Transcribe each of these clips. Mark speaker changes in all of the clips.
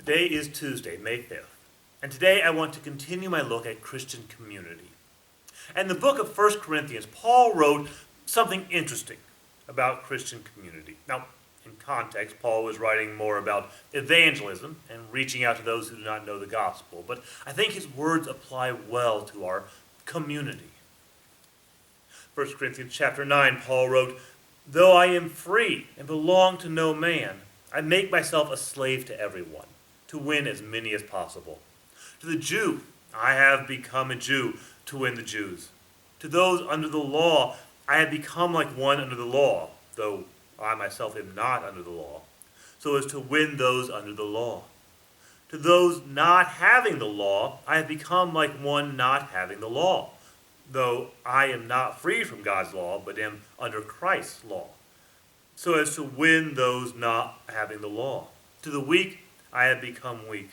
Speaker 1: Today is Tuesday, May 5th, and today I want to continue my look at Christian community. And in the book of 1 Corinthians, Paul wrote something interesting about Christian community. Now, in context, Paul was writing more about evangelism and reaching out to those who do not know the gospel, but I think his words apply well to our community. 1 Corinthians chapter 9, Paul wrote, "Though I am free and belong to no man, I make myself a slave to everyone, to win as many as possible. To the Jew, I have become a Jew to win the Jews. To those under the law, I have become like one under the law, though I myself am not under the law, so as to win those under the law. To those not having the law, I have become like one not having the law, though I am not free from God's law, but am under Christ's law, so as to win those not having the law. To the weak, I have become weak.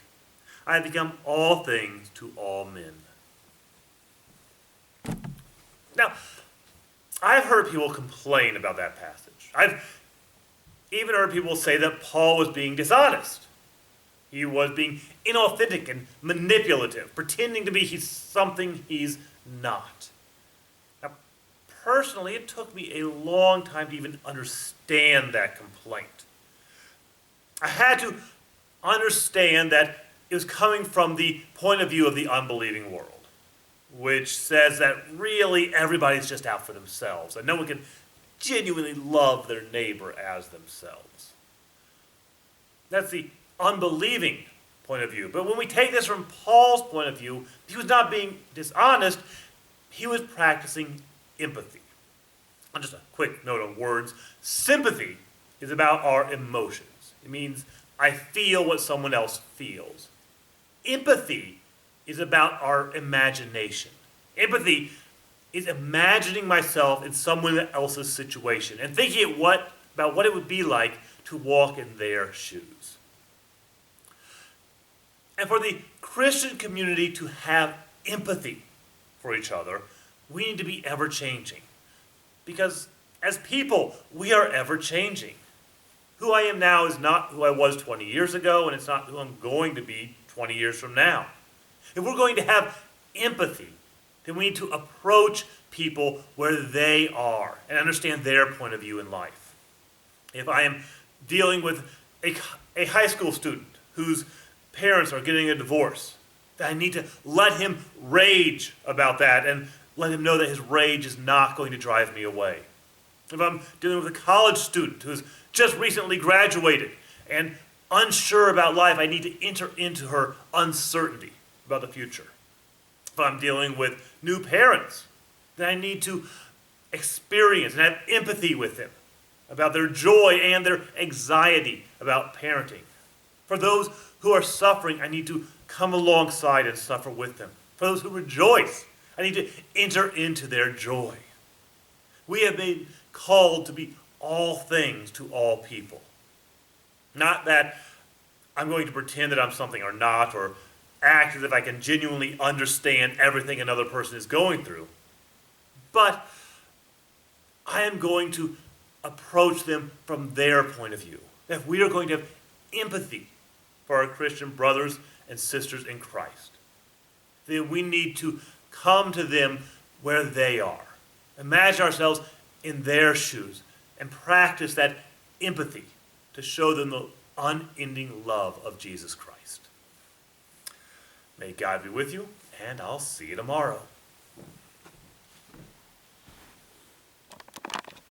Speaker 1: I have become all things to all men." Now, I've heard people complain about that passage. I've even heard people say that Paul was being dishonest. He was being inauthentic and manipulative, pretending to be something he's not. Now, personally, it took me a long time to even understand that complaint. I had to understand that it was coming from the point of view of the unbelieving world, which says that really everybody's just out for themselves, and no one can genuinely love their neighbor as themselves. That's the unbelieving point of view. But when we take this from Paul's point of view, he was not being dishonest, he was practicing empathy. And just a quick note on words. Sympathy is about our emotions. It means I feel what someone else feels. Empathy is about our imagination. Empathy is imagining myself in someone else's situation and thinking about what it would be like to walk in their shoes. And for the Christian community to have empathy for each other, we need to be ever-changing. Because as people, we are ever-changing. Who I am now is not who I was 20 years ago, and it's not who I'm going to be 20 years from now. If we're going to have empathy, then we need to approach people where they are and understand their point of view in life. If I am dealing with a high school student whose parents are getting a divorce, then I need to let him rage about that and let him know that his rage is not going to drive me away. If I'm dealing with a college student who's just recently graduated and unsure about life, I need to enter into her uncertainty about the future. If I'm dealing with new parents, then I need to experience and have empathy with them about their joy and their anxiety about parenting. For those who are suffering, I need to come alongside and suffer with them. For those who rejoice, I need to enter into their joy. We have been called to be all things to all people. Not that I'm going to pretend that I'm something or not, or act as if I can genuinely understand everything another person is going through. But I am going to approach them from their point of view. That we are going to have empathy for our Christian brothers and sisters in Christ. That we need to come to them where they are. Imagine ourselves in their shoes and practice that empathy to show them the unending love of Jesus Christ. May God be with you, and I'll see you tomorrow.